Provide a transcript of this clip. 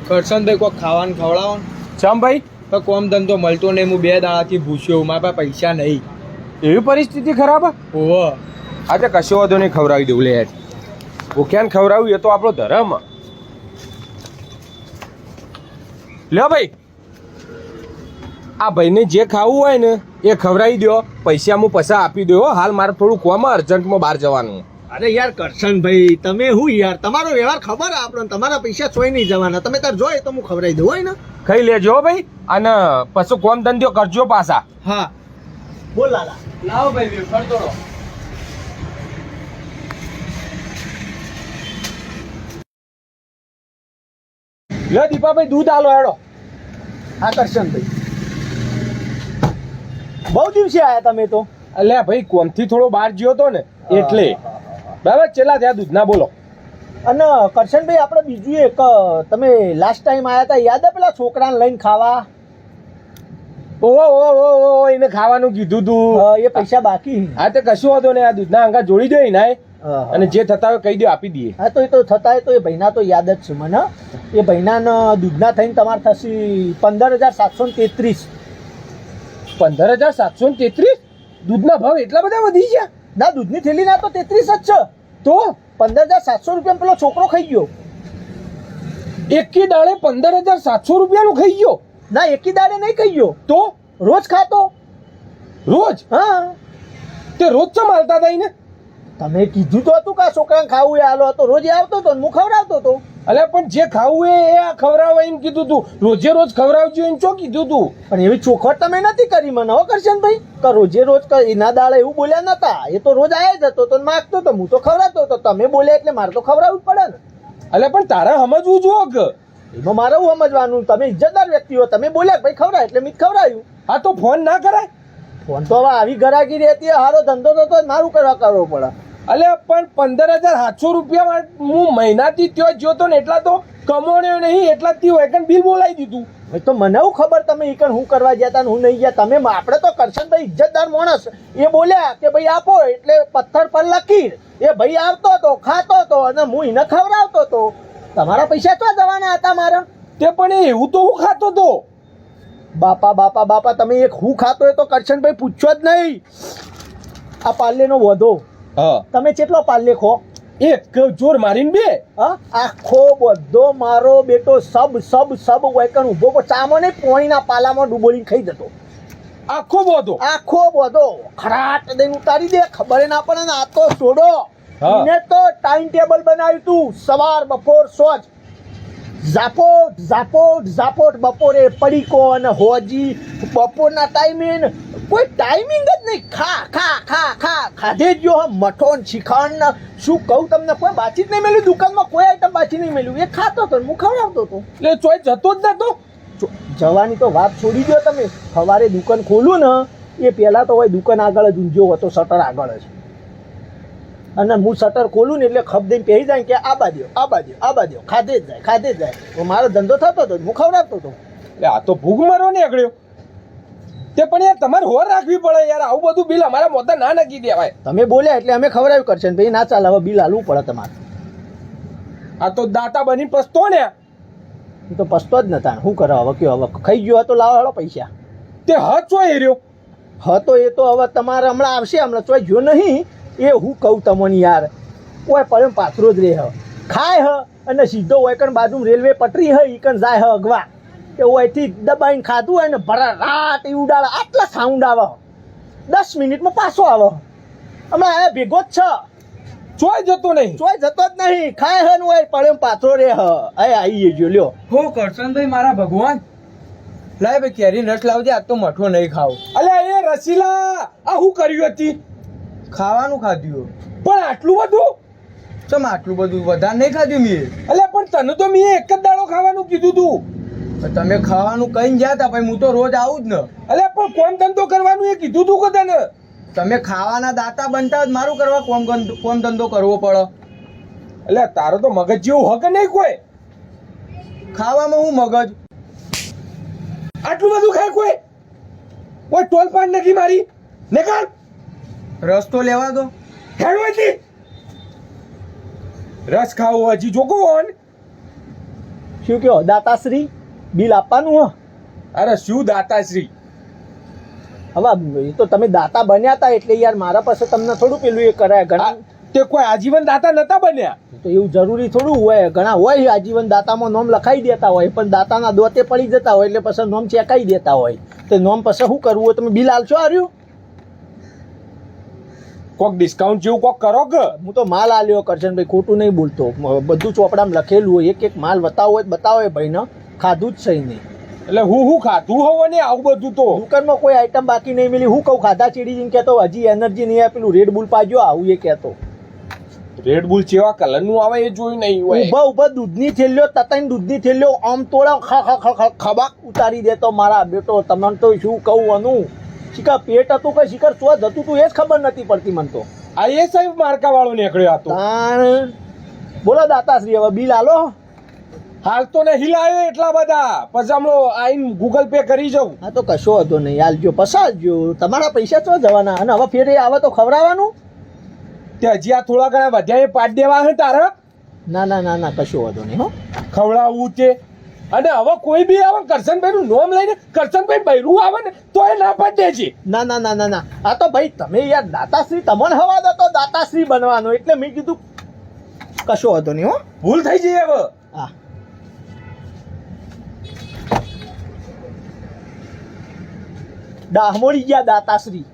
કરશનભાઈ કોઈ ખાવાનું ખવડાવો. ચમ ભાઈ? તો કોમ ધંધો મળતો નહીં, હું 2 દાડાથી ભૂસ્યો, મારા પાસે પૈસા નહીં. એવી પરિસ્થિતિ ખરાબ? ઓહો. આજે કશો વાંધો નહીં, ખવડાવી દઉં લે યાર. ભૂખ્યાને ખવડાવ્યું એ તો આપણો ધર્મ. લ્યો ભાઈ, આ ભાઈને જે ખાવું હોય ને એ ખવડાવી દો, પૈસા હું પૈસા આપી દો. હાલ મારે થોડું કોમ અર્જન્ટમાં બહાર જવાનું. અરે યાર કરશનભાઈ, તમે હું યાર, તમારો વ્યવહાર ખબર આપણને, તમારા પૈસા ચોઈ નહીં જવાના. તમે તાર જોઈએ તો હું ખવડાવી દઉં હોય ને. ખાઈ લેજો ભાઈ, અને પછી કોમ ધંધો કરજો પાછા. હા બોલ લાલા. લાવો ભાઈ વેફર તોડો. લ્યો દીપાભાઈ, દૂધ આલો હેડો. હા કરશનભાઈ, બહુ દિવસે આયા તમે તો. અલ્યા ભાઈ, કોમથી થોડો બહાર ગયો તો ને એટલે. બરાબર, ચેલા ત્યાં દૂધના બોલો. અને કરશનભાઈ, આપણે બીજું એક, તમે લાસ્ટ ટાઈમ આયા હતા યાદ પેલા છોકરાને લઈને ખાવા? ઓહો, એને ખાવાનું કીધું તું. એ પૈસા બાકી. હા તો કશું હતો ને, આ દૂધના અંગા જોડી દો ને, અને જે થતા હોય કહી દો, આપી દઈએ. હા તો એ તો થતા હોય તો એ ભાઈના તો યાદ જ છે મને. એ ભાઈના દૂધના થઈને તમારે થશે 15,733. 15,733? દૂધના ભાવ એટલા બધા વધી ગયા? ના, દૂધની થેલી ના તો 33 જ છે. તો 15,700 રૂપિયા પેલો છોકરો ખાઈ ગયો. એકી દાડે 15,700 રૂપિયાનું ખાઈ ગયો? ના, એકી દાડે નહીં ખાઈ ગયો. તો રોજ ખાતો. રોજ? હા. તે રોજ ચમ હાલતા હતા ને? તમે કીધું તો હતું કે આ છોકરાને ખાવું એ હાલો હતો, રોજ આવતો હતો, હું ખવડાવતો હતો. અલ્યા પણ જે ખાવું એ આ ખવડાવો એમ કીધું તું. રોજે રોજ ખવડાવજો એમ ચો કીધું તું. પણ એવી ચોખવટ તમે નથી કરી મને હો કરશનભાઈ. કે રોજે રોજ એના દાડે એવું બોલ્યા નતા. એ તો રોજ આયા જ હતો તો માગતો તો, હું તો ખવડાવતો હતો. તમે બોલ્યા એટલે મારે તો ખવડાવવું જ પડે ને. અલ્યા પણ તારે સમજવું જો કે એમાં મારે હું સમજવાનું? તમે ઇજ્જતદાર વ્યક્તિ હો, તમે બોલ્યા ભાઈ ખવડાય એટલે મેં ખવડાવ્યું. હા તો ફોન ના કરાય? ફોન તો હવે આવી ગરાગી રહેતી, હારો ધંધો તો મારું કરવો પડે. અલ્યા પણ 15,700 રૂપિયા હું મહિનાથી ત્યાં જ્યો તો ને એટલા તો કમાણ્યો નહીં, એટલા જ હોય કે બિલ બોલાવી દીધું. તો મને એવું ખબર તમે ઈકણ હું કરવા ગયા હતા ને હું નહીં ગયા. તમે આપણે તો કરશનભાઈ ઇજ્જતદાર માણસ, એ બોલ્યા કે ભાઈ આપો એટલે પથ્થર પર લકીર. એ ભાઈ આવતો હતો, ખાતો હતો અને હું એને ખવડાવતો હતો. તમારા પૈસા તો જવાના હતા મારા. તે પણ એવું તો હું ખાતો હતો. બાપા તમે એક હું ખાતો એ તો કરશનભાઈ પૂછો જ નહીં. આ પાર્લેનો વધો તમે કેટલો પાર્લે ખો? એક જોર મારીને 2. હા, આખો બધો મારો બેટો સબ વાયકણ ઉભો ચામો ને પોણીના પાલામાં ડૂબોલીને ખાઈ જતો. આખો બધો ખરાટ દઈને ઉતારી દે, ખબર ના પડે ને. આ તો છોડો, એને તો ટાઈમ ટેબલ બનાવ્યું તું, સવાર બપોર સોજ, ઝાપોટ બપોરે પડીકો અને હોજી બપોરના ટાઈમે. કોઈ ટાઈમિંગ જ નહીં. ખા ખાધે જ જો. મઠોન શિખંડ શું કહું તમને, કોઈ બાચી જ નહીં મેળ્યું દુકાનમાં, કોઈ આઈટમ બાચી નહીં મેળ્યું. એ ખાતો હતો, હું ખવડાવતો હતો. એટલે ચોય જતો જ નતો. જવાની તો વાત છોડી દો તમે. સવારે દુકાન ખોલું ને એ પહેલા તો હોય દુકાન આગળ જ ઊંઝો હતો, શટર આગળ જ. અને હું શટર ખોલું ને એટલે ખપ દઈને પહેરી જાય કે આ બાજુ ખાધે જ જાય. મારો ધંધો થતો હતો, હું ખવડાવતો હતો. એટલે આ તો ભૂખ મારો નીકળ્યો. તે પણ યાર તમારે હોર રાખવી પડે યાર. આવું બધું બિલ અમારા મોઢા ના નાખી દેવાય. તમે બોલ્યા એટલે અમે ખવડાવ્યું કરશે ને ભાઈ ના ચાલે, હવે બિલ હાલવું પડે તમારે. આ તો દાતા બની પસ્તો ને. એ તો પસ્તો જ નતા. શું કરો હવે? કયો હવે ખાઈ ગયો હતો, લાવો હાલો પૈસા. તે ચોય રહ્યો હતો એ તો હવે તમારે હમણાં આવશે, હમણાં ચોય ગયો નહીં. એ હું કહું તમને યાર, કોઈ પડે પાથરો જ રહે. ખાય અને સીધો હોય કણ બાજુ રેલવે પટરી હોય ઈ કણ જાય અગવા. કે ઓયથી દબાઈને ખાધું હોય ને ભરા રાત એ ઉડાડે. આટલા સાઉન્ડ આવે, 10 મિનિટમાં પાછો આવે. હમણાં આ ભેગો જ છે. ચોય જતો નહીં. ખાય હે ને હોય પડે પાથરો રે. આવી ગયો લ્યો. હો કરશનભાઈ મારા ભગવાન, લાય ભાઈ કેરી નટ લાવજે, આજ તો મઠો નહીં ખાવું. અલ્યા એ રસીલા, આ હું કર્યું હતી? ખાવાનું ખાધું. પણ આટલું બધું ચમ આટલું બધું વધારે નહીં ખાધું મેં. અલ્યા પણ તને તો મેં એક જ દાડો ખાવાનું કીધું તું. તમે ખાવાનું કઈ ગયા તા ભાઈ, હું તો રોજ આવું જ ને. અલ્યા પણ કોમ ધંધો કરવાનું એ કીધું તું કે તને? તમે ખાવાના દાતા બનતા જ મારું કરવા કોમ ધંધો કરવો પડે. અલ્યા તારો તો મગજ જેવું હક નહીં કોઈ. ખાવામાં હું મગજ આટલું બધું ખાય કોઈ? કોઈ ટોલ પાડ નથી મારી નીકળ. રસ્તો લેવા દો. હેડવાથી રસ ખાવો હજી જોકો હોન. શું કહો દાતાશ્રી બિલ આપવાનું હો? અરે શું દાતાશ્રી? હવે એ તો તમે દાતા બન્યા હતા એટલે યાર મારા પાસે તમને થોડું પેલું એ કરાય ઘણા તે કોઈ આજીવન દાતા નતા બન્યા. તો એવું જરૂરી થોડું હોય, ઘણા હોય આજીવન દાતામાં નોમ લખાઈ દેતા હોય પણ દાતાના દોતે પડી જતા હોય એટલે પછી નોમ ચેકાઈ દેતા હોય. તો નોમ પછી શું કરવું હોય? તમે બિલ આલશો હાર્યું? કોક ડિસ્કાઉન્ટ જેવું કોક કરો કે? હું તો માલ આલ્યો કરશનભાઈ, ખોટું નહીં બોલતો. બધું ચોપડામાં લખેલું હોય, એક એક માલ બતાવો હોય બતાવે ભાઈને, ખાધું જ સહી નહીં. એટલે હું ખાધું હોવ ને આવું બધું તો દુકાનમાં કોઈ આઈટમ બાકી નહીં મિલી. હું કહું ખાધા ચીડી જઈને કહેતો હજી એનર્જી નહીં આપેલું રેડ બુલ પાજો આવું એ કહેતો. રેડ બુલ કેવા કલર નું આવે એ જોયું નહીં હોય. ઉભા ઉભા દૂધની થેલીઓ તતાઈને દૂધની થેલીઓ આમ તોડા ખબાક ઉતારી દેતો મારા બેટો. તમને તો શું કહું અનું, શિખર પેટ હતું કે શિખર સ્વજ હતું તું એ જ ખબર નથી પડતી મને તો. આ એ સાહેબ માર્કા વાળો નીકળ્યો હતો. તાણ બોલો દાતાશ્રી હવે બિલ આલો. હાલ તો નહીં લાવ્યો એટલા બધા, પછી હમણાં આઈને ગૂગલ પે કરી જાઉં. હા તો કશો હતો નહીં, આલજો પસારજો. તમારા પૈસા તો જવાના અને હવે ફેર આવે તો ખવડાવવાનું. તે હજી આ થોડા ઘણા વધ્યા એ પાડ દેવા છે તારે? ના ના ના ના કશો હતો નહીં હો. ખવડાવવું તે. અને હવે કોઈ બી આવે કરશનભાઈ નું નામ લઈને કરશનભાઈ બૈરું આવે ને તો એ ના પાડ દેજે. ના ના ના ના ના આ તો ભાઈ તમે યાર દાતાશ્રી તમને હવા દો તો દાતાશ્રી બનવાનો એટલે મેં કીધું કશો હતો નહીં હો. ભૂલ થઈ જઈ હવે. હા ડાહમોડી ગયા દાતાશ્રી.